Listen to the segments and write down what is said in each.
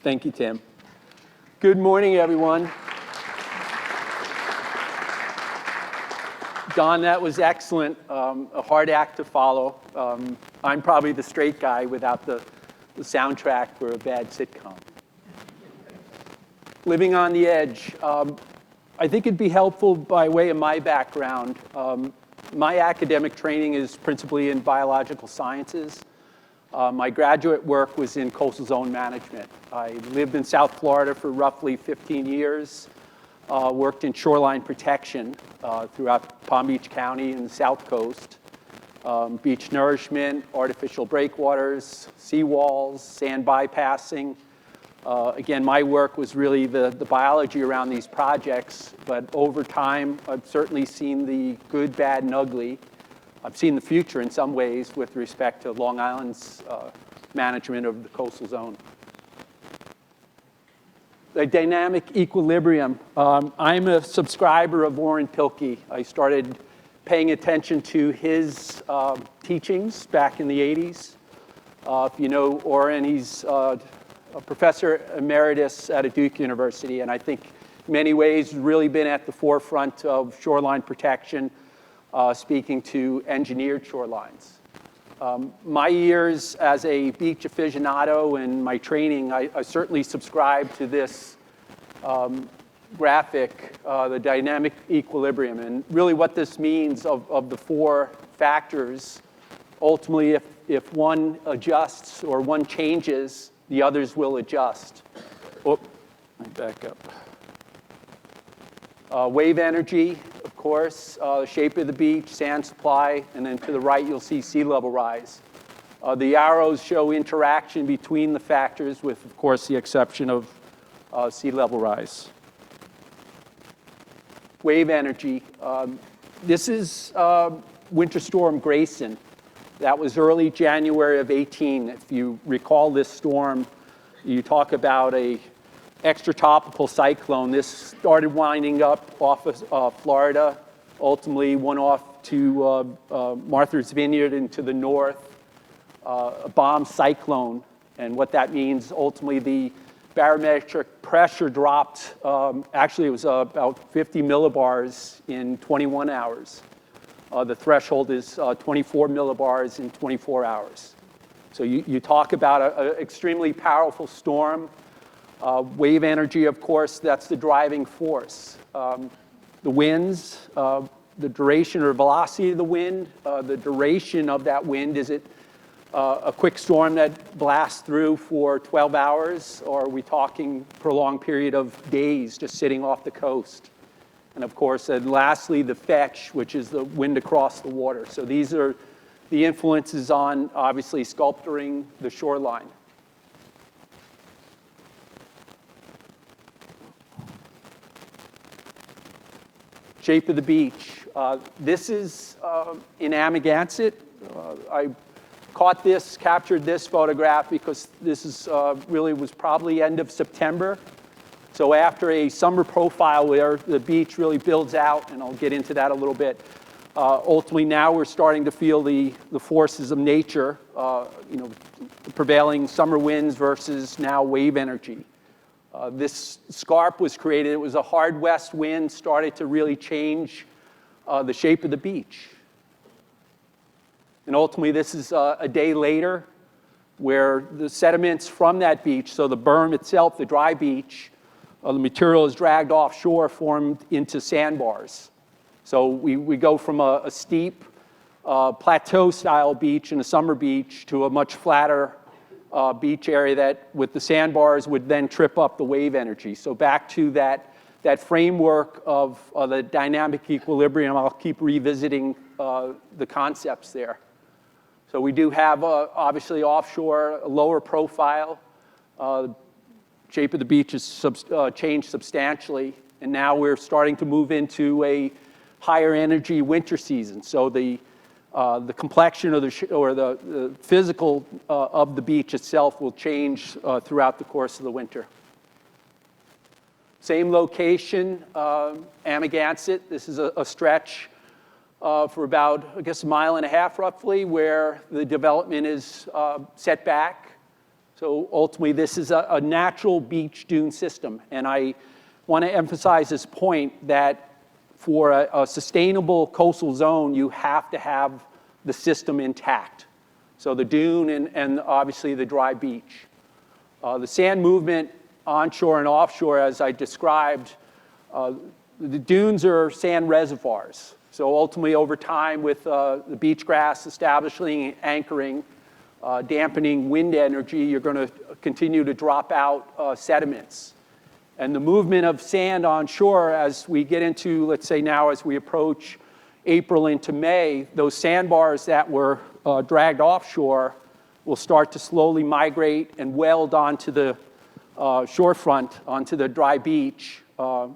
Thank you, Tim. Good morning, everyone. Don, that was excellent. A hard act to follow. I'm probably the straight guy without the soundtrack for a bad sitcom. Living on the edge. I think it'd be helpful by way of my background. My academic training is principally in biological sciences. My graduate work was in coastal zone management. I lived in South Florida for roughly 15 years. Worked in shoreline protection throughout Palm Beach County and the South Coast. Beach nourishment, artificial breakwaters, seawalls, sand bypassing. Again, my work was really the biology around these projects, but over time, I've certainly seen the good, bad, and ugly. I've seen the future in some ways with respect to Long Island's management of the coastal zone. The dynamic equilibrium. I'm a subscriber of Warren Pilkey. I started paying attention to his teachings back in the 80s. If you know Warren, he's a professor emeritus at Duke University, and I think in many ways really been at the forefront of shoreline protection, speaking to engineered shorelines. My years as a beach aficionado and my training, I certainly subscribe to this graphic, the dynamic equilibrium. And really what this means of the four factors, ultimately if one adjusts or one changes, the others will adjust. Oh, let me back up. Wave energy, of course, the shape of the beach, sand supply, and then to the right you'll see sea level rise. The arrows show interaction between the factors with, of course, the exception of sea level rise. Wave energy. This is Winter Storm Grayson. That was early January of 18. If you recall this storm, you talk about a extratropical cyclone. This started winding up off of Florida, ultimately went off to Martha's Vineyard and to the north, a bomb cyclone. And what that means, ultimately the barometric pressure dropped, actually it was about 50 millibars in 21 hours. The threshold is 24 millibars in 24 hours. So you talk about an extremely powerful storm. Wave energy, of course, that's the driving force. The winds, the duration or velocity of the wind, the duration of that wind, is it a quick storm that blasts through for 12 hours, or are we talking prolonged period of days just sitting off the coast? And of course, and lastly, the fetch, which is the wind across the water. So these are the influences on, obviously, sculpturing the shoreline. Shape of the beach. This is in Amagansett. I captured this photograph because this is really was probably end of September. So after a summer profile where the beach really builds out, and I'll get into that a little bit, ultimately now we're starting to feel the forces of nature, the prevailing summer winds versus now wave energy. This scarp was created, it was a hard west wind, started to really change the shape of the beach. And ultimately this is a day later where the sediments from that beach, so the berm itself, the dry beach, the material is dragged offshore, formed into sandbars. So we go from a steep plateau-style beach and a summer beach to a much flatter beach area that, with the sandbars, would then trip up the wave energy. So back to that framework of the dynamic equilibrium, I'll keep revisiting the concepts there. So we do have, obviously, offshore, a lower profile. Shape of the beach has changed substantially, and now we're starting to move into a higher energy winter season. So the complexion of the physical of the beach itself will change throughout the course of the winter. Same location, Amagansett. This is a stretch for about, I guess, a mile and a half roughly, where the development is set back. So ultimately, this is a natural beach dune system. And I want to emphasize this point that for a sustainable coastal zone, you have to have the system intact. So the dune and obviously the dry beach. The sand movement onshore and offshore, as I described, the dunes are sand reservoirs. So ultimately, over time, with the beach grass establishing, anchoring, dampening wind energy, you're going to continue to drop out sediments. And the movement of sand onshore, as we get into, let's say now, as we approach April into May, those sandbars that were dragged offshore will start to slowly migrate and weld onto the shorefront, onto the dry beach.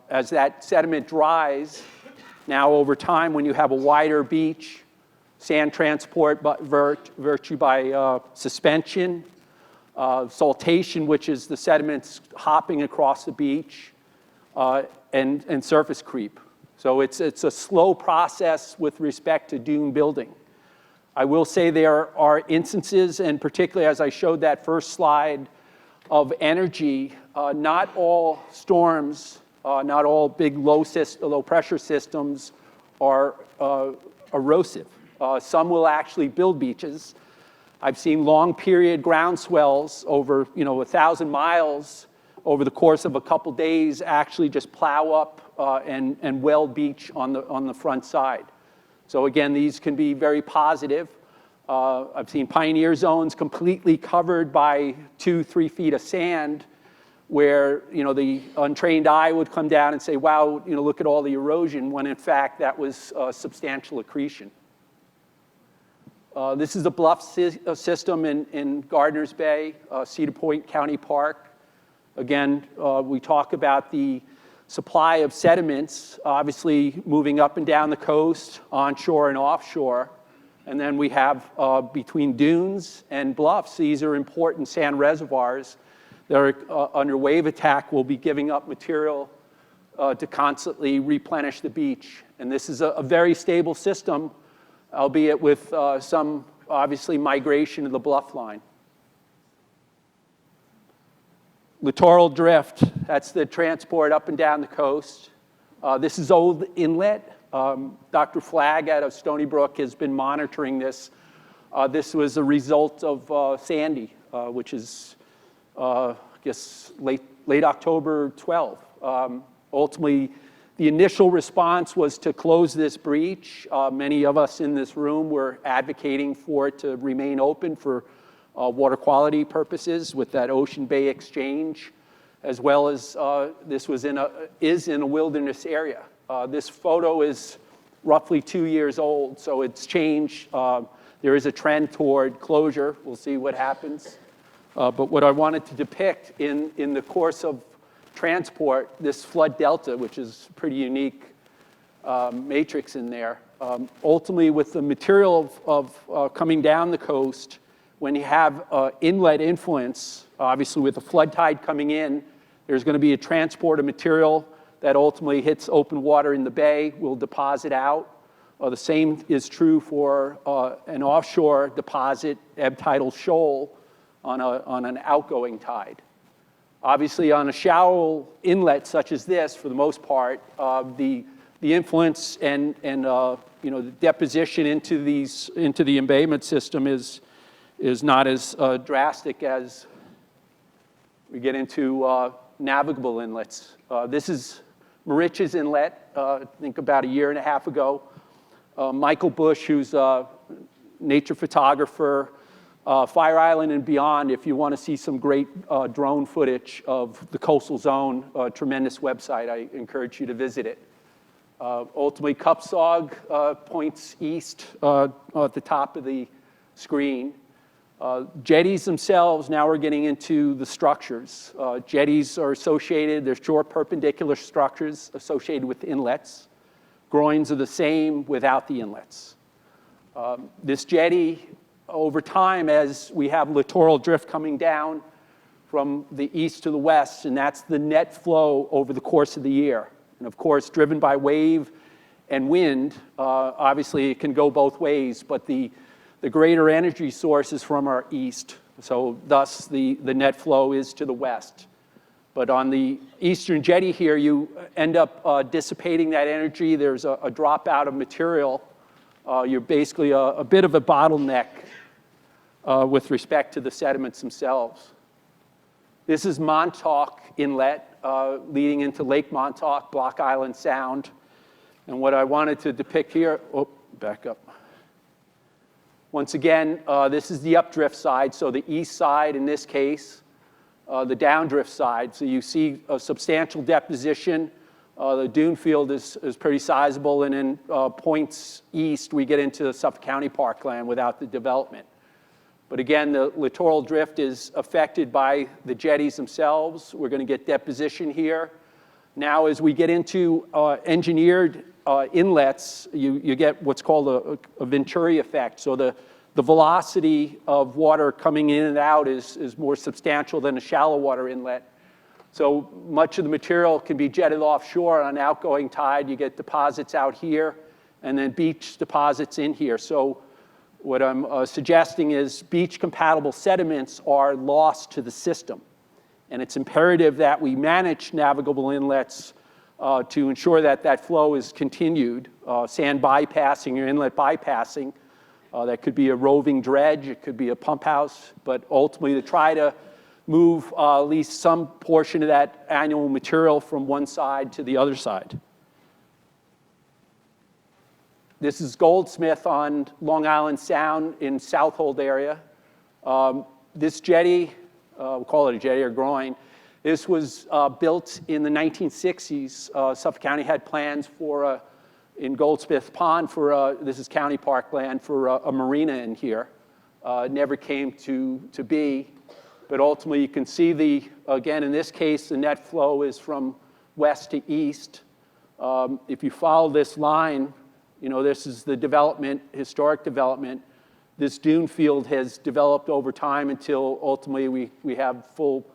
As that sediment dries, now over time, when you have a wider beach, sand transport virtue by suspension, saltation, which is the sediments hopping across the beach, and surface creep. So it's a slow process with respect to dune building. I will say there are instances, and particularly as I showed that first slide, of energy. Not all storms, not all big low pressure systems are erosive. Some will actually build beaches. I've seen long period ground swells over 1,000 miles over the course of a couple days actually just plow up and weld beach on the front side. So again, these can be very positive. I've seen pioneer zones completely covered by 2-3 feet of sand, where the untrained eye would come down and say, "Wow, look at all the erosion," when in fact that was substantial accretion. This is the Bluffs system in Gardner's Bay, Cedar Point County Park. Again, we talk about the supply of sediments, obviously moving up and down the coast, onshore and offshore. And then we have between dunes and bluffs, these are important sand reservoirs that are under wave attack will be giving up material to constantly replenish the beach. And this is a very stable system, albeit with some obviously migration of the bluff line. Littoral drift, that's the transport up and down the coast. This is Old Inlet. Dr. Flagg out of Stony Brook has been monitoring this. This was a result of Sandy, which is, I guess, late October 12. Ultimately, the initial response was to close this breach. Many of us in this room were advocating for it to remain open for water quality purposes with that Ocean Bay exchange, as well as this was is in a wilderness area. This photo is roughly 2 years old, so it's changed. There is a trend toward closure. We'll see what happens. But what I wanted to depict in the course of transport, this flood delta, which is a pretty unique matrix in there. Ultimately, with the material of coming down the coast, when you have inlet influence, obviously with the flood tide coming in, there's going to be a transport of material that ultimately hits open water in the bay, will deposit out. The same is true for an offshore deposit, ebb tidal shoal, on an outgoing tide. Obviously, on a shallow inlet such as this, for the most part, the influence and the deposition into the embayment system is not as drastic as we get into navigable inlets. This is Moriches Inlet, I think about 1.5 years ago. Michael Bush, who's a nature photographer, Fire Island and beyond, if you want to see some great drone footage of the coastal zone, tremendous website. I encourage you to visit it. Ultimately, Cupsog points east at the top of the screen. Jetties themselves, now we're getting into the structures. Jetties are associated, they're short perpendicular structures associated with inlets. Groins are the same without the inlets. This jetty, over time, as we have littoral drift coming down from the east to the west, and that's the net flow over the course of the year. And of course, driven by wave and wind, obviously it can go both ways, but the greater energy source is from our east. So thus, the net flow is to the west. But on the eastern jetty here, you end up dissipating that energy. There's a dropout of material. You're basically a bit of a bottleneck with respect to the sediments themselves. This is Montauk Inlet, leading into Lake Montauk, Block Island Sound. And what I wanted to depict here, back up. Once again, this is the updrift side, so the east side in this case, the downdrift side. So you see a substantial deposition. The dune field is pretty sizable, and then points east, we get into the Suffolk County parkland without the development. But again, the littoral drift is affected by the jetties themselves. We're going to get deposition here. Now, as we get into engineered inlets, you get what's called a Venturi effect. So the velocity of water coming in and out is more substantial than a shallow water inlet. So much of the material can be jetted offshore on outgoing tide. You get deposits out here, and then beach deposits in here. So what I'm suggesting is beach-compatible sediments are lost to the system. And it's imperative that we manage navigable inlets to ensure that that flow is continued. Sand bypassing or inlet bypassing, that could be a roving dredge, it could be a pump house, but ultimately to try to move at least some portion of that annual material from one side to the other side. This is Goldsmith on Long Island Sound in Southold area. This jetty, we'll call it a jetty or groin, this was built in the 1960s. Suffolk County had plans for, in Goldsmith Pond, for, this is county parkland, for a marina in here. It never came to be, but ultimately you can see again, in this case, the net flow is from west to east. If you follow this line, this is the development, historic development. This dune field has developed over time until ultimately we have full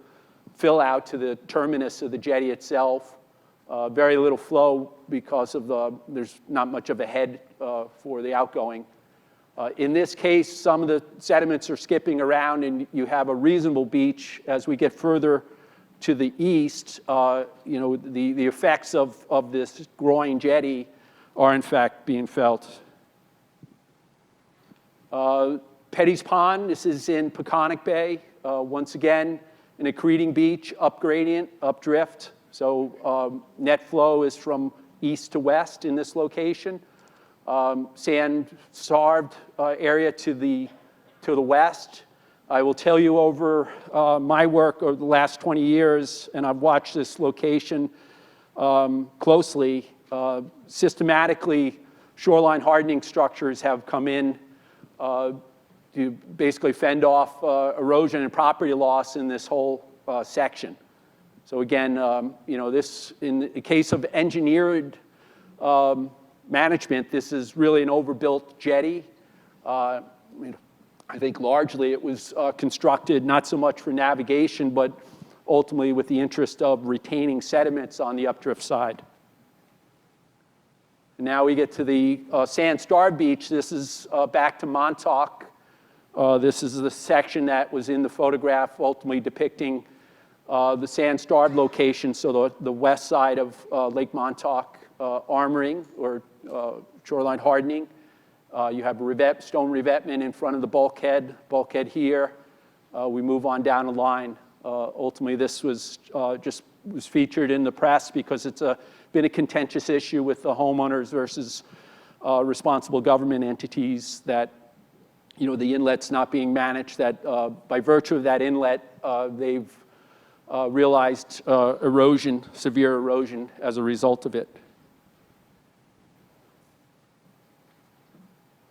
fill out to the terminus of the jetty itself. Very little flow because of there's not much of a head for the outgoing. In this case, some of the sediments are skipping around, and you have a reasonable beach. As we get further to the east, the effects of this growing jetty are in fact being felt. Petty's Pond, this is in Peconic Bay. Once again, an accreting beach, up gradient, up drift. So net flow is from east to west in this location. Sand-starved area to the west. I will tell you over my work over the last 20 years, and I've watched this location closely, systematically shoreline hardening structures have come in to basically fend off erosion and property loss in this whole section. So again, this, in the case of engineered management, this is really an overbuilt jetty. I think largely it was constructed not so much for navigation, but ultimately with the interest of retaining sediments on the updrift side. And now we get to the sand-starved beach. This is back to Montauk. This is the section that was in the photograph ultimately depicting the sand-starved location, so the west side of Lake Montauk armoring or shoreline hardening. You have stone revetment in front of the bulkhead here. We move on down the line. Ultimately, this was was featured in the press because it's been a contentious issue with the homeowners versus responsible government entities that, the inlet's not being managed, that by virtue of that inlet, they've realized erosion, severe erosion as a result of it.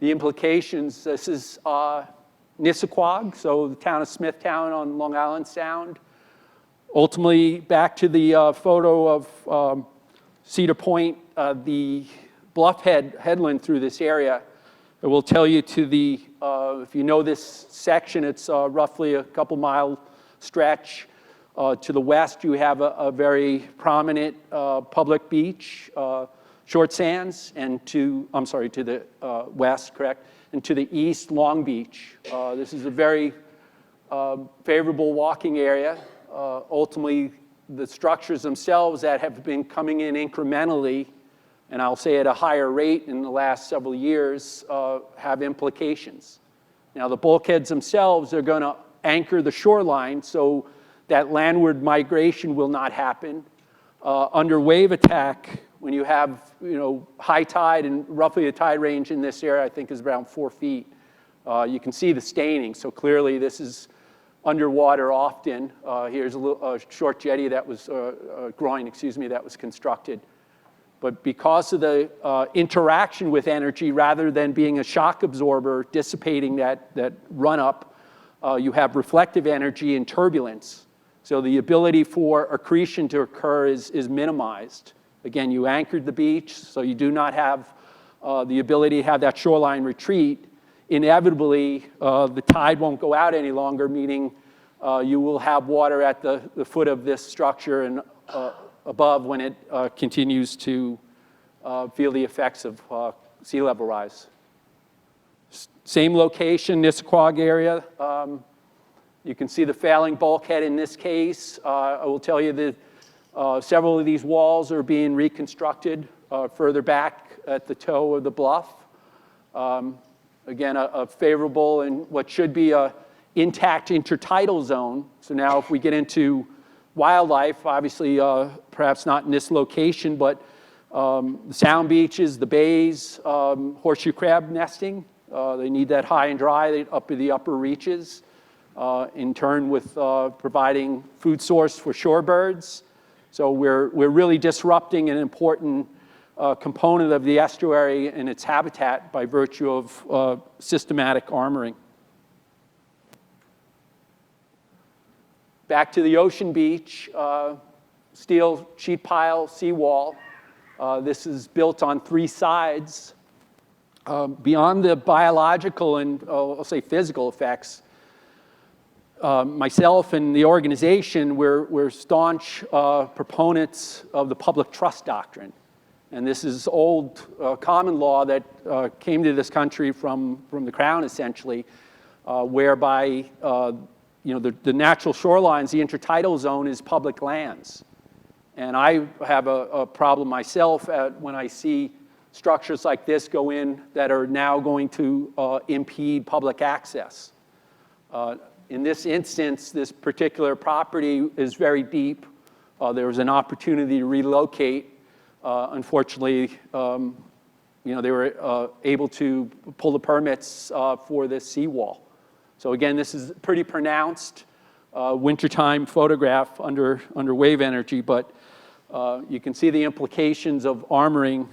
The implications, this is Nissa Quogue, so the town of Smithtown on Long Island Sound. Ultimately, back to the photo of Cedar Point, the bluff headland through this area. I will tell you if you know this section, it's roughly a couple mile stretch. To the west, you have a very prominent public beach, Short Sands, and to the west, correct? And to the east, Long Beach. This is a very favorable walking area. Ultimately, the structures themselves that have been coming in incrementally, and I'll say at a higher rate in the last several years, have implications. Now, the bulkheads themselves are going to anchor the shoreline so that landward migration will not happen. Under wave attack, when you have high tide, and roughly the tide range in this area I think is around 4 feet, you can see the staining. So clearly this is underwater often. Here's a short jetty that was, groin, excuse me, that was constructed. But because of the interaction with energy, rather than being a shock absorber dissipating that run-up, you have reflective energy and turbulence. So the ability for accretion to occur is minimized. Again, you anchored the beach, so you do not have the ability to have that shoreline retreat. Inevitably, the tide won't go out any longer, meaning you will have water at the foot of this structure and above when it continues to feel the effects of sea level rise. Same location, Nissa Quogue area. You can see the failing bulkhead in this case. I will tell you that several of these walls are being reconstructed further back at the toe of the bluff. Again, a favorable and what should be a intact intertidal zone. So now if we get into wildlife, obviously perhaps not in this location, but the sound beaches, the bays, horseshoe crab nesting, they need that high and dry up to the upper reaches, in turn with providing food source for shorebirds. So we're really disrupting an important component of the estuary and its habitat by virtue of systematic armoring. Back to the ocean beach, steel sheet pile seawall. This is built on 3 sides. Beyond the biological and I'll say physical effects, myself and the organization, we're staunch proponents of the public trust doctrine. And this is old common law that came to this country from the Crown, essentially, whereby the natural shorelines, the intertidal zone is public lands. And I have a problem myself when I see structures like this go in that are now going to impede public access. In this instance, this particular property is very deep. There was an opportunity to relocate. Unfortunately, they were able to pull the permits for this seawall. So again, this is pretty pronounced wintertime photograph under wave energy, but you can see the implications of armoring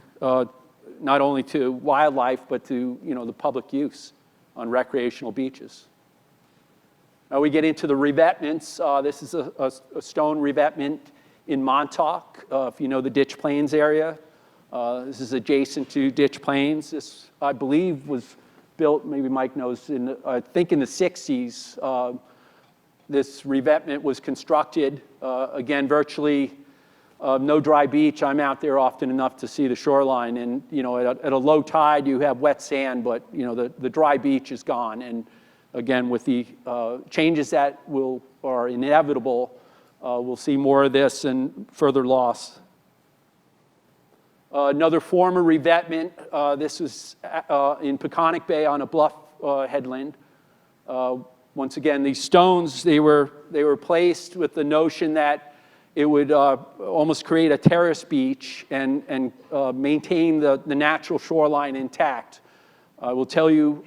not only to wildlife, but to the public use on recreational beaches. Now we get into the revetments. This is a stone revetment in Montauk, if you know the Ditch Plains area. This is adjacent to Ditch Plains. This, I believe, was built, maybe Mike knows, I think in the 60s. This revetment was constructed, again, virtually no dry beach. I'm out there often enough to see the shoreline, and at a low tide you have wet sand, but the dry beach is gone. And again, with the changes that are inevitable, we'll see more of this and further loss. Another form of revetment, this was in Peconic Bay on a bluff headland. Once again, these stones, they were placed with the notion that it would almost create a terrace beach and maintain the natural shoreline intact. I will tell you,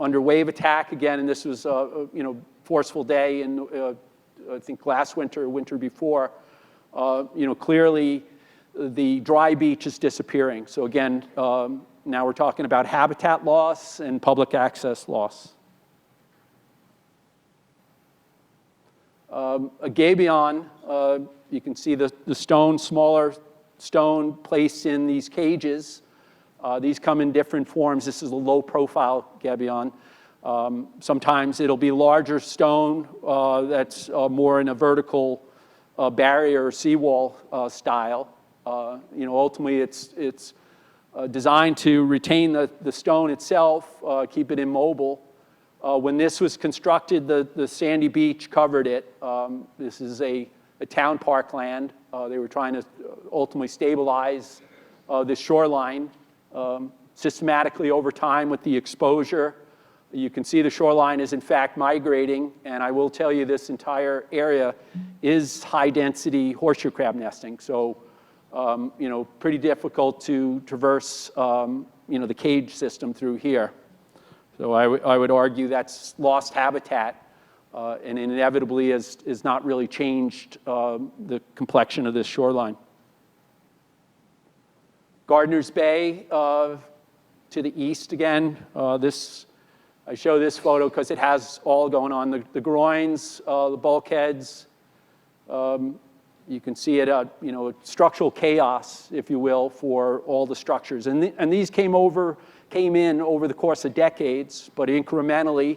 under wave attack again, and this was a forceful day in I think last winter or winter before, clearly the dry beach is disappearing. So again, now we're talking about habitat loss and public access loss. A gabion, you can see the stone, smaller stone placed in these cages. These come in different forms. This is a low profile gabion. Sometimes it'll be larger stone that's more in a vertical barrier or seawall style. Ultimately it's designed to retain the stone itself, keep it immobile. When this was constructed, the sandy beach covered it. This is a town parkland. They were trying to ultimately stabilize the shoreline systematically over time with the exposure. You can see the shoreline is in fact migrating, and I will tell you this entire area is high-density horseshoe crab nesting. So, pretty difficult to traverse, the cage system through here. So I would argue that's lost habitat, and inevitably has not really changed the complexion of this shoreline. Gardner's Bay to the east again. I show this photo because it has all going on. The groins, the bulkheads. You can see it, structural chaos, if you will, for all the structures. And these came in over the course of decades, but incrementally,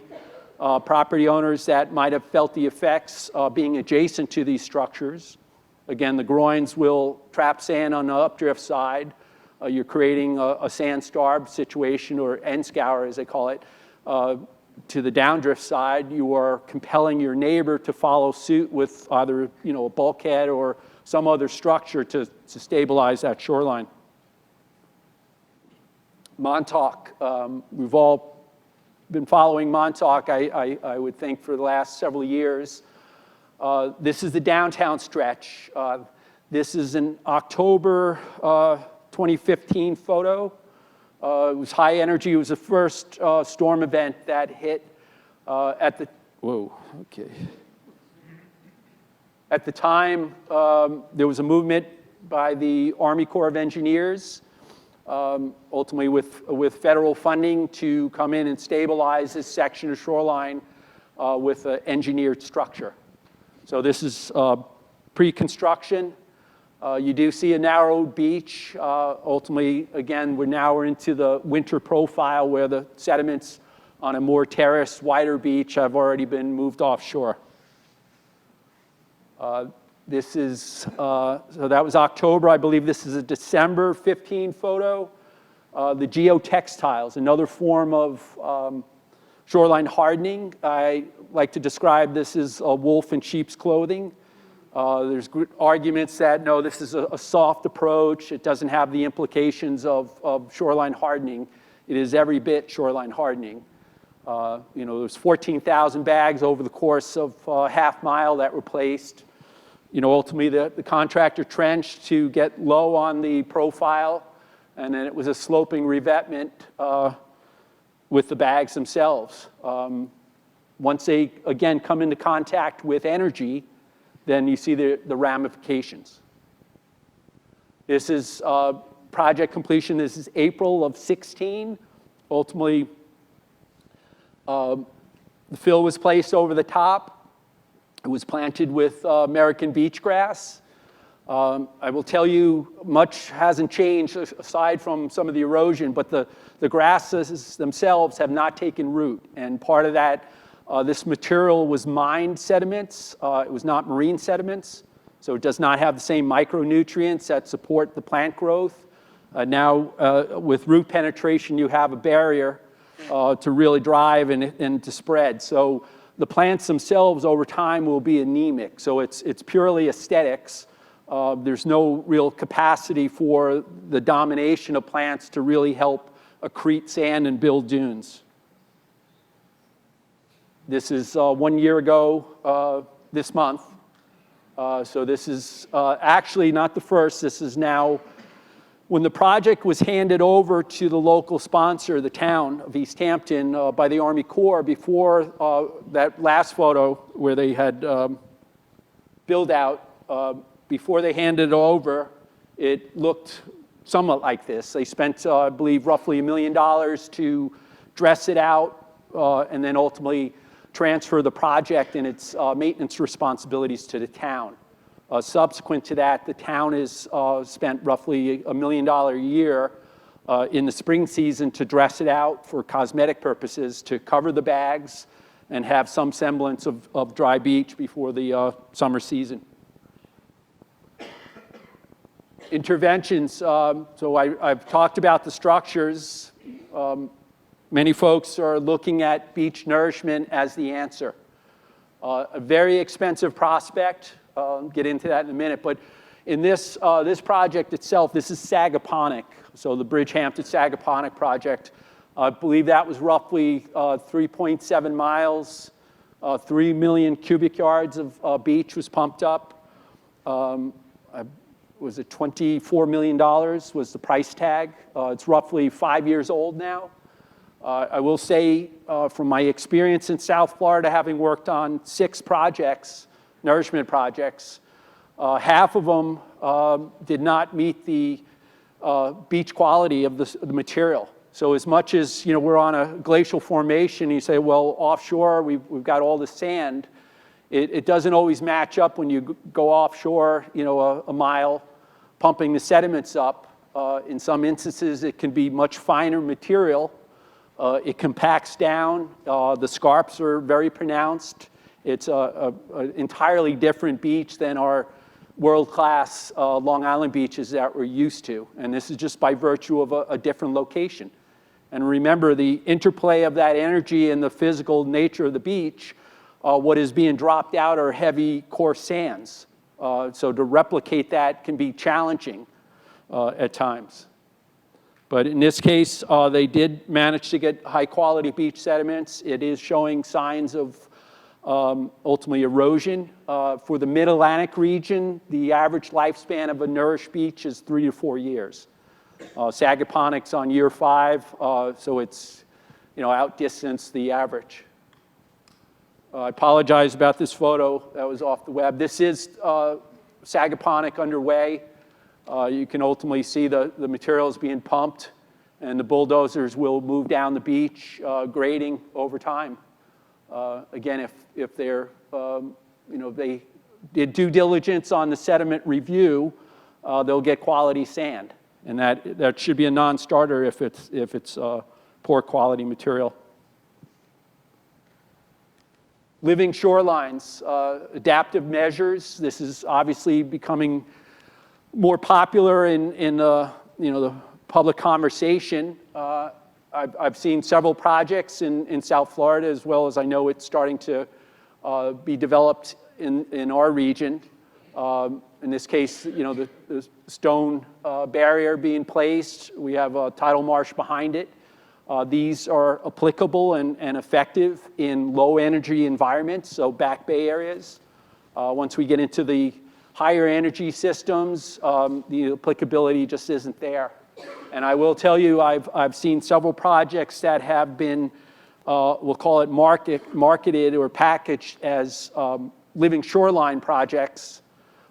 property owners that might have felt the effects being adjacent to these structures. Again, the groins will trap sand on the updrift side. You're creating a sand starb situation, or end scour as they call it. To the downdrift side, you are compelling your neighbor to follow suit with either a bulkhead or some other structure to stabilize that shoreline. Montauk, we've all been following Montauk, I would think, for the last several years. This is the downtown stretch. This is an October 2015 photo. It was high energy. It was the first storm event that hit at the time. There was a movement by the Army Corps of Engineers, ultimately with federal funding, to come in and stabilize this section of shoreline with an engineered structure. So this is pre-construction. You do see a narrowed beach. Ultimately, again, we're into the winter profile where the sediments on a more terraced, wider beach have already been moved offshore. This is, so that was October. I believe this is a December 15 photo. The geotextiles, another form of shoreline hardening. I like to describe this as a wolf in sheep's clothing. There's good arguments that, no, this is a soft approach. It doesn't have the implications of shoreline hardening. It is every bit shoreline hardening. There's 14,000 bags over the course of a half mile that were placed. Ultimately, the contractor trenched to get low on the profile, and then it was a sloping revetment with the bags themselves. Once they, again, come into contact with energy, then you see the ramifications. This is project completion. This is April of 16. Ultimately, the fill was placed over the top. It was planted with American beach grass. I will tell you, much hasn't changed aside from some of the erosion, but the grasses themselves have not taken root. And part of that, this material was mined sediments. It was not marine sediments, so it does not have the same micronutrients that support the plant growth. Now, with root penetration, you have a barrier to really drive and to spread. So the plants themselves over time will be anemic. So it's purely aesthetics. There's no real capacity for the domination of plants to really help accrete sand and build dunes. This is 1 year ago this month. So this is actually not the first. This is now, when the project was handed over to the local sponsor, the town of East Hampton, by the Army Corps, before that last photo where they had build out, before they handed it over, it looked somewhat like this. They spent, I believe, roughly $1 million to dress it out and then ultimately transfer the project and its maintenance responsibilities to the town. Subsequent to that, the town has spent roughly $1 million a year in the spring season to dress it out for cosmetic purposes, to cover the bags and have some semblance of dry beach before the summer season. Interventions, so I've talked about the structures. Many folks are looking at beach nourishment as the answer. A very expensive prospect. I'll get into that in a minute. But in this project itself, this is Sagaponack. So the Bridgehampton Sagaponack project. I believe that was roughly 3.7 miles. 3 million cubic yards of beach was pumped up. Was it $24 million was the price tag. It's roughly 5 years old now. I will say from my experience in South Florida, having worked on 6 projects, nourishment projects, half of them did not meet the beach quality of the material. So as much as we're on a glacial formation, you say, well, offshore we've got all the sand. It doesn't always match up when you go offshore, a mile, pumping the sediments up. In some instances, it can be much finer material. It compacts down. The scarps are very pronounced. It's an entirely different beach than our world-class Long Island beaches that we're used to. And this is just by virtue of a different location. And remember, the interplay of that energy and the physical nature of the beach, what is being dropped out are heavy, coarse sands. So to replicate that can be challenging at times. But in this case, they did manage to get high-quality beach sediments. It is showing signs of ultimately erosion. For the Mid-Atlantic region, the average lifespan of a nourished beach is 3 to 4 years. Sagaponack's on year 5, so it's outdistanced the average. I apologize about this photo that was off the web. This is Sagaponack underway. You can ultimately see the materials being pumped, and the bulldozers will move down the beach, grading over time. Again, if they're, they did due diligence on the sediment review, they'll get quality sand. And that should be a non-starter if it's poor quality material. Living shorelines, adaptive measures. This is obviously becoming more popular in the public conversation. I've seen several projects in South Florida, as well as I know it's starting to be developed in our region. In this case, the stone barrier being placed. We have a tidal marsh behind it. These are applicable and effective in low energy environments, so back bay areas. Once we get into the higher energy systems, the applicability just isn't there. And I will tell you, I've seen several projects that have been, we'll call it marketed or packaged as living shoreline projects.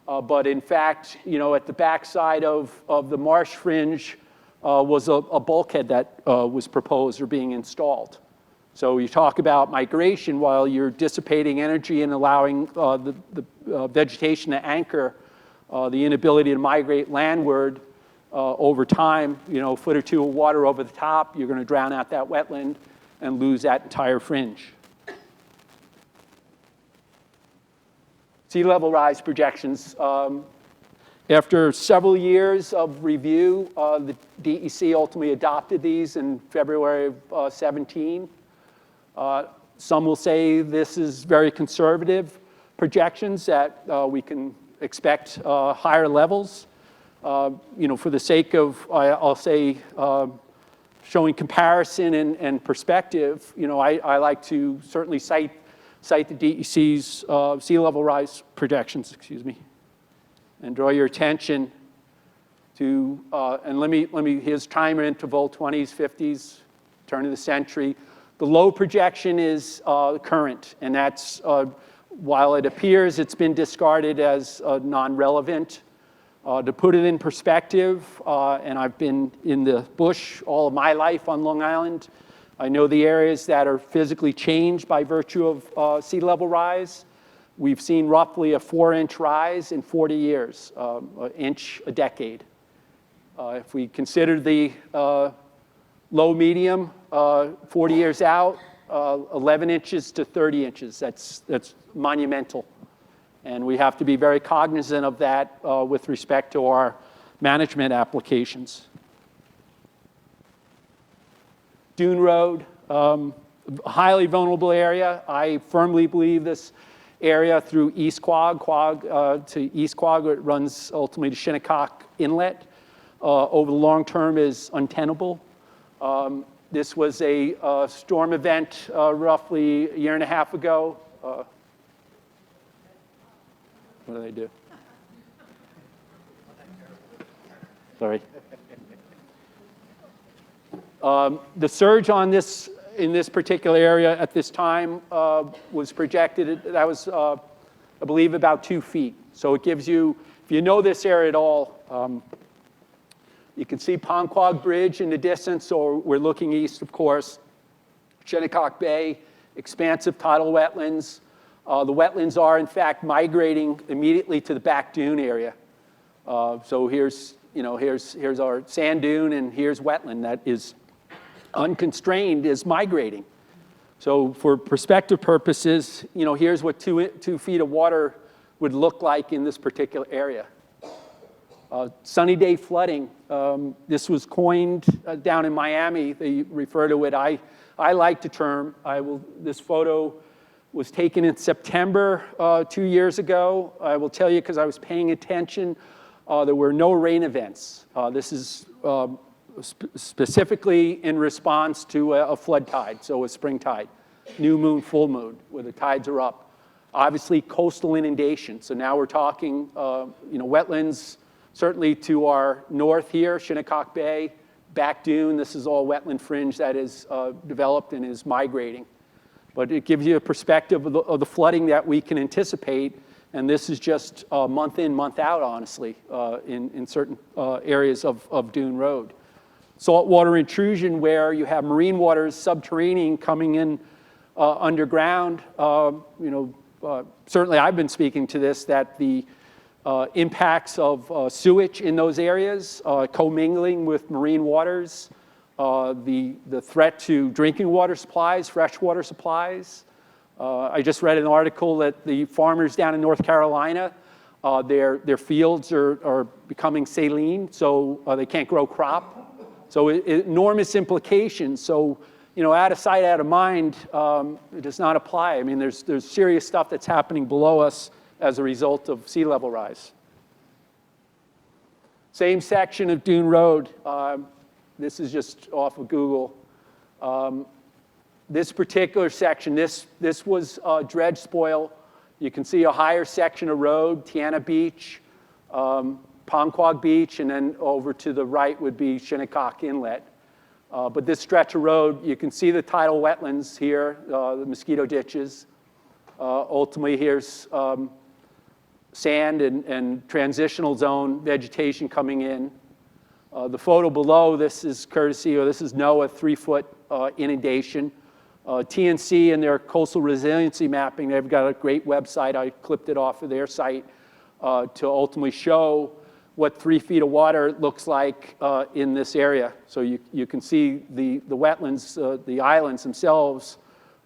But in fact, at the backside of the marsh fringe was a bulkhead that was proposed or being installed. So you talk about migration while you're dissipating energy and allowing the vegetation to anchor, the inability to migrate landward over time, a foot or two of water over the top, you're going to drown out that wetland and lose that entire fringe. Sea level rise projections. After several years of review, the DEC ultimately adopted these in February of 17. Some will say this is very conservative projections that we can expect higher levels. For the sake of, I'll say, showing comparison and perspective, I like to certainly cite the DEC's sea level rise projections, and draw your attention to, and let me here's time interval, 20s, 50s, turn of the century. The low projection is current, and that's, while it appears it's been discarded as non-relevant, to put it in perspective, and I've been in the bush all of my life on Long Island. I know the areas that are physically changed by virtue of sea level rise. We've seen roughly a 4-inch rise in 40 years, an inch a decade. If we consider the low medium, 40 years out, 11 inches to 30 inches, that's monumental. And we have to be very cognizant of that with respect to our management applications. Dune Road, highly vulnerable area. I firmly believe this area through East Quogue, to East Quogue, it runs ultimately to Shinnecock Inlet, over the long term is untenable. This was a storm event roughly a year and a half ago. What do they do? Sorry. The surge on this, in this particular area at this time was projected, that was, I believe, about 2 feet. So it gives you, if you know this area at all, you can see Peconic Bridge in the distance, so we're looking east, of course. Shinnecock Bay, expansive tidal wetlands. The wetlands are, in fact, migrating immediately to the back dune area. So here's, here's our sand dune, and here's wetland that is unconstrained, is migrating. So for perspective purposes, here's what 2 feet of water would look like in this particular area. Sunny day flooding. This was coined down in Miami. They refer to it. I like the term. This photo was taken in September 2 years ago. I will tell you, because I was paying attention, there were no rain events. This is specifically in response to a flood tide, so a spring tide, new moon, full moon, where the tides are up. Obviously, coastal inundation. So now we're talking, wetlands, certainly to our north here, Shinnecock Bay, back dune. This is all wetland fringe that is developed and is migrating. But it gives you a perspective of the flooding that we can anticipate. And this is just month in, month out, honestly, in certain areas of Dune Road. Saltwater intrusion, where you have marine waters, subterranean, coming in underground. Certainly I've been speaking to this, that the impacts of sewage in those areas, commingling with marine waters, the threat to drinking water supplies, freshwater supplies. I just read an article that the farmers down in North Carolina, their fields are becoming saline, so they can't grow crop. So enormous implications. So, out of sight, out of mind, it does not apply. I mean, there's serious stuff that's happening below us as a result of sea level rise. Same section of Dune Road. This is just off of Google. This particular section, this was dredge spoil. You can see a higher section of road, Tiana Beach, Peconic Beach, and then over to the right would be Shinnecock Inlet. But this stretch of road, you can see the tidal wetlands here, the mosquito ditches. Ultimately, here's sand and transitional zone vegetation coming in. The photo below, this is courtesy, or this is NOAA 3-foot inundation. TNC and their coastal resiliency mapping, they've got a great website. I clipped it off of their site to ultimately show what 3 feet of water looks like in this area. So you can see the wetlands, the islands themselves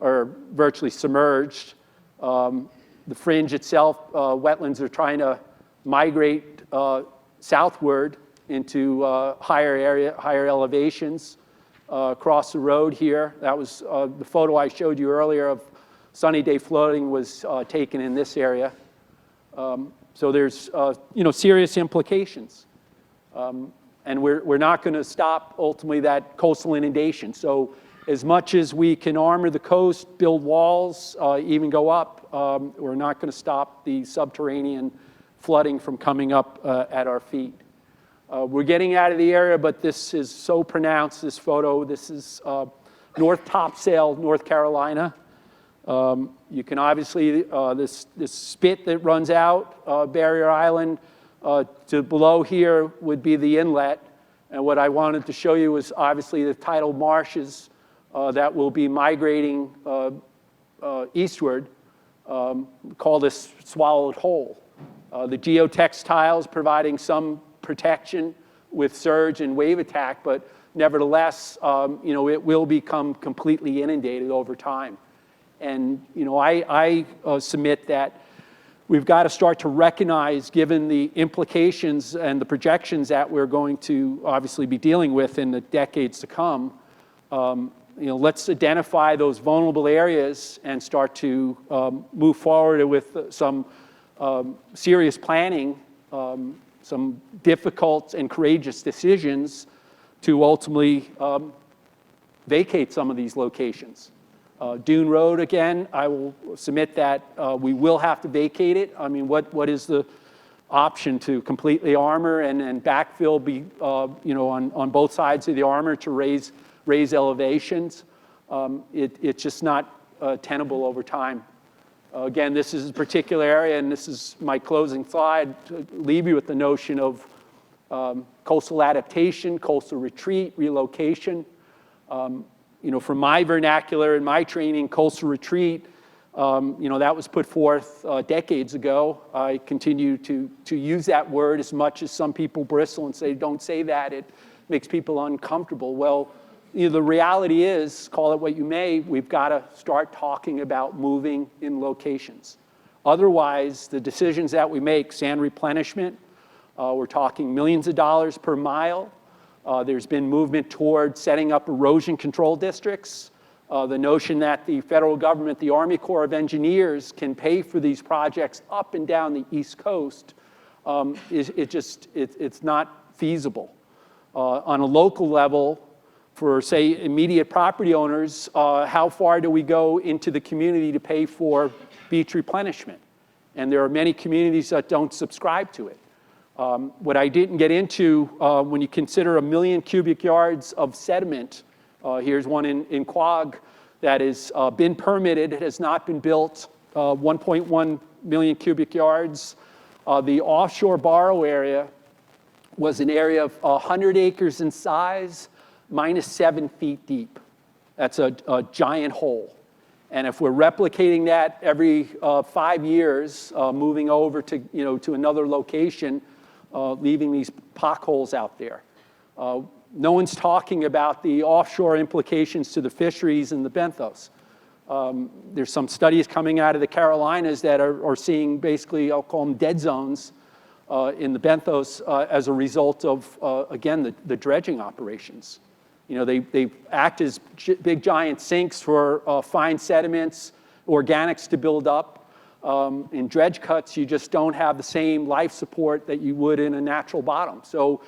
are virtually submerged. The fringe itself, wetlands are trying to migrate southward into higher elevations across the road here. That was the photo I showed you earlier of sunny day flooding was taken in this area. So there's serious implications. And we're not going to stop ultimately that coastal inundation. So as much as we can armor the coast, build walls, even go up, we're not going to stop the subterranean flooding from coming up at our feet. We're getting out of the area, but this is so pronounced, this photo. This is North Topsail, North Carolina. You can obviously, this spit that runs out, Barrier Island, to below here would be the inlet. And what I wanted to show you is obviously the tidal marshes that will be migrating eastward. Call this swallowed whole. The geotextiles providing some protection with surge and wave attack, but nevertheless, it will become completely inundated over time. And I submit that we've got to start to recognize, given the implications and the projections that we're going to obviously be dealing with in the decades to come, let's identify those vulnerable areas and start to move forward with some serious planning, some difficult and courageous decisions to ultimately vacate some of these locations. Dune Road, again, I will submit that we will have to vacate it. I mean, what is the option to completely armor and backfill on both sides of the armor to raise elevations? It's just not tenable over time. Again, this is a particular area, and this is my closing slide, to leave you with the notion of coastal adaptation, coastal retreat, relocation. From my vernacular and my training, coastal retreat, that was put forth decades ago. I continue to use that word as much as some people bristle and say, don't say that, it makes people uncomfortable. Well, the reality is, call it what you may, we've got to start talking about moving in locations. Otherwise, the decisions that we make, sand replenishment, we're talking millions of dollars per mile. There's been movement toward setting up erosion control districts. The notion that the federal government, the Army Corps of Engineers, can pay for these projects up and down the East Coast, it's not feasible. On a local level, for, say, immediate property owners, how far do we go into the community to pay for beach replenishment? And there are many communities that don't subscribe to it. What I didn't get into, when you consider 1 million cubic yards of sediment, here's one in Quogue that has been permitted, it has not been built, 1.1 million cubic yards. The offshore borrow area was an area of 100 acres in size, minus 7 feet deep. That's a giant hole. And if we're replicating that every 5 years, moving over to another location, leaving these potholes out there. No one's talking about the offshore implications to the fisheries in the benthos. There's some studies coming out of the Carolinas that are seeing basically, I'll call them dead zones in the benthos as a result of, again, the dredging operations. They act as big giant sinks for fine sediments, organics to build up. In dredge cuts, you just don't have the same life support that you would in a natural bottom. So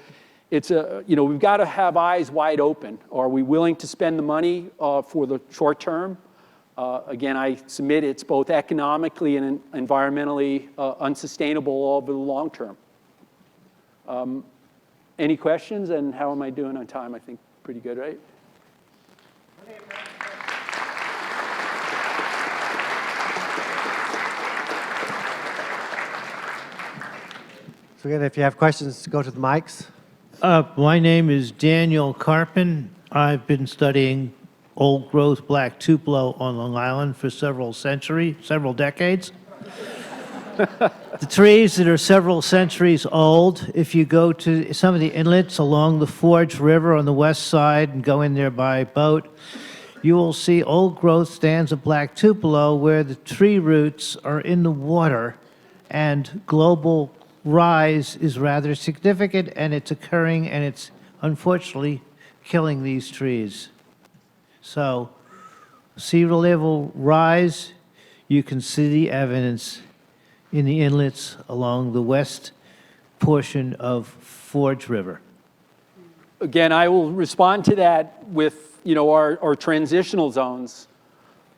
it's we've got to have eyes wide open. Are we willing to spend the money for the short term? Again, I submit it's both economically and environmentally unsustainable over the long term. Any questions? And how am I doing on time? I think pretty good, right? So again, if you have questions, go to the mics. My name is Daniel Carpin. I've been studying old growth black Tupelo on Long Island for several decades. The trees that are several centuries old, if you go to some of the inlets along the Forge River on the west side and go in there by boat, you will see old growth stands of black Tupelo where the tree roots are in the water and global rise is rather significant, and it's occurring, and it's unfortunately killing these trees. So, sea level rise, you can see the evidence in the inlets along the west portion of Forge River. Again, I will respond to that with our transitional zones.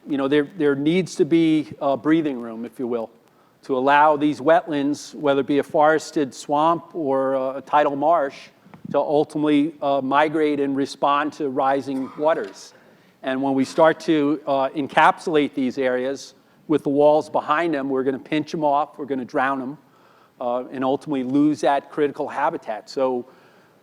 There needs to be breathing room, if you will, to allow these wetlands, whether it be a forested swamp or a tidal marsh, to ultimately migrate and respond to rising waters. And when we start to encapsulate these areas with the walls behind them, we're going to pinch them off, we're going to drown them, and ultimately lose that critical habitat. So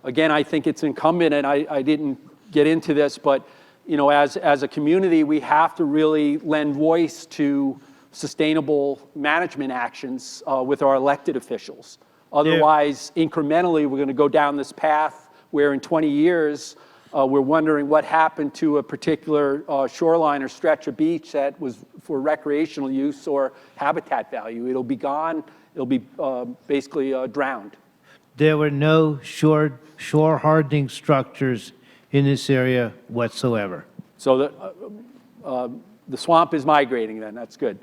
again, I think it's incumbent, and I didn't get into this, but as a community, we have to really lend voice to sustainable management actions with our elected officials. Otherwise, incrementally, we're going to go down this path where in 20 years, we're wondering what happened to a particular shoreline or stretch of beach that was for recreational use or habitat value. It'll be gone. It'll be basically drowned. There were no shore hardening structures in this area whatsoever. So the swamp is migrating then, that's good.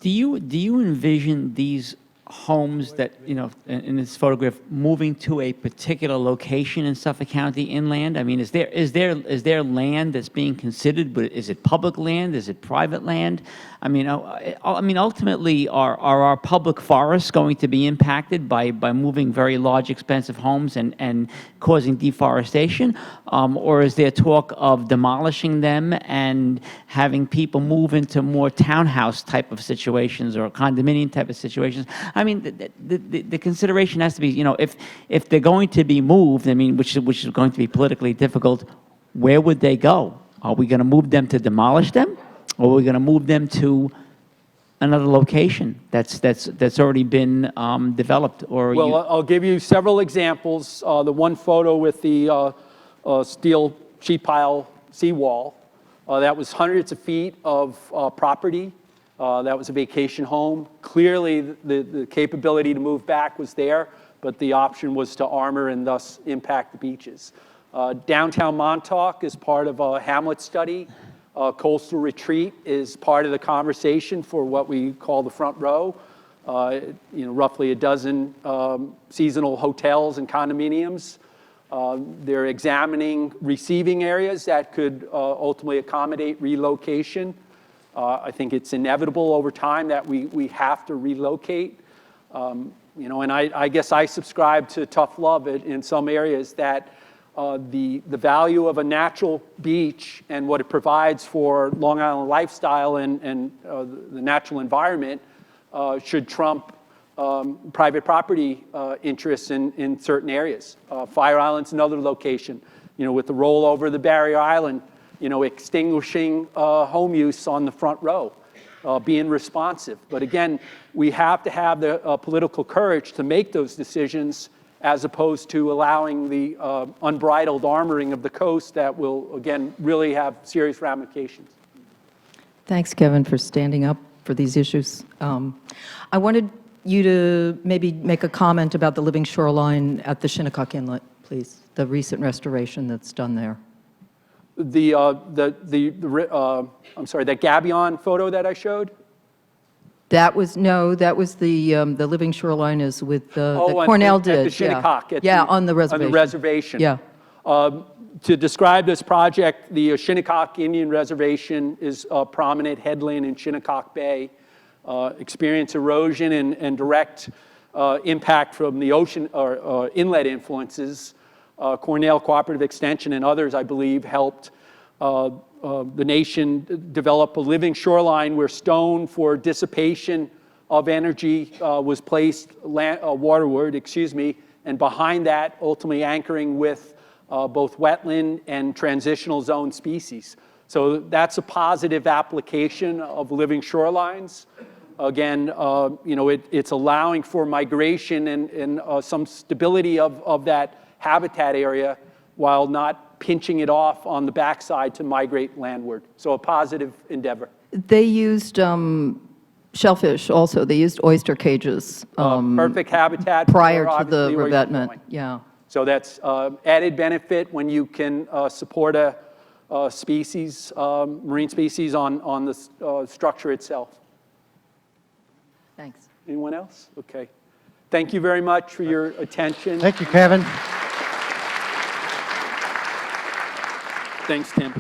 Do you envision these homes that, you know, in this photograph, moving to a particular location in Suffolk County inland? I mean, is there land that's being considered, but is it public land? Is it private land? I mean, ultimately, are our public forests going to be impacted by moving very large, expensive homes and causing deforestation? Or is there talk of demolishing them and having people move into more townhouse type of situations or condominium type of situations? I mean, the consideration has to be, you know, if they're going to be moved, I mean, which is going to be politically difficult, where would they go? Are we going to move them to demolish them? Or are we going to move them to another location that's already been developed? Or Well, I'll give you several examples. The one photo with the steel sheet pile seawall, that was hundreds of feet of property. That was a vacation home. Clearly, the capability to move back was there, but the option was to armor and thus impact the beaches. Downtown Montauk is part of a Hamlet study. Coastal Retreat is part of the conversation for what we call the front row. You know, roughly a dozen seasonal hotels and condominiums. They're examining receiving areas that could ultimately accommodate relocation. I think it's inevitable over time that we have to relocate. You know, and I guess I subscribe to tough love in some areas that the value of a natural beach and what it provides for Long Island lifestyle and the natural environment should trump private property interests in certain areas. Fire Island's another location, you know, with the rollover of the barrier island, you know, extinguishing home use on the front row, being responsive. But again, we have to have the political courage to make those decisions as opposed to allowing the unbridled armoring of the coast that will, again, really have serious ramifications. Thanks, Kevin, for standing up for these issues. I wanted you to maybe make a comment about the living shoreline at the Shinnecock Inlet, please, the recent restoration that's done there. I'm sorry, that gabion photo that I showed? That was the living shoreline is with the Oh, Cornell at did. the Shinnecock. Yeah, on the reservation. On the reservation. Yeah. To describe this project, the Shinnecock Indian Reservation is a prominent headland in Shinnecock Bay. Experience erosion and direct impact from the ocean or inlet influences. Cornell Cooperative Extension and others, I believe, helped the nation develop a living shoreline where stone for dissipation of energy was placed waterward, and behind that, ultimately anchoring with both wetland and transitional zone species. So that's a positive application of living shorelines. Again, you know, it's allowing for migration and some stability of that habitat area while not pinching it off on the backside to migrate landward. So a positive endeavor. They used shellfish also. They used oyster cages. Perfect habitat prior for, to the obviously, oyster revetment. growing. Yeah. So that's added benefit when you can support a species, marine species on the structure itself. Thanks. Anyone else? Okay. Thank you very much for your attention. Thank you, Kevin. Thanks, Tim.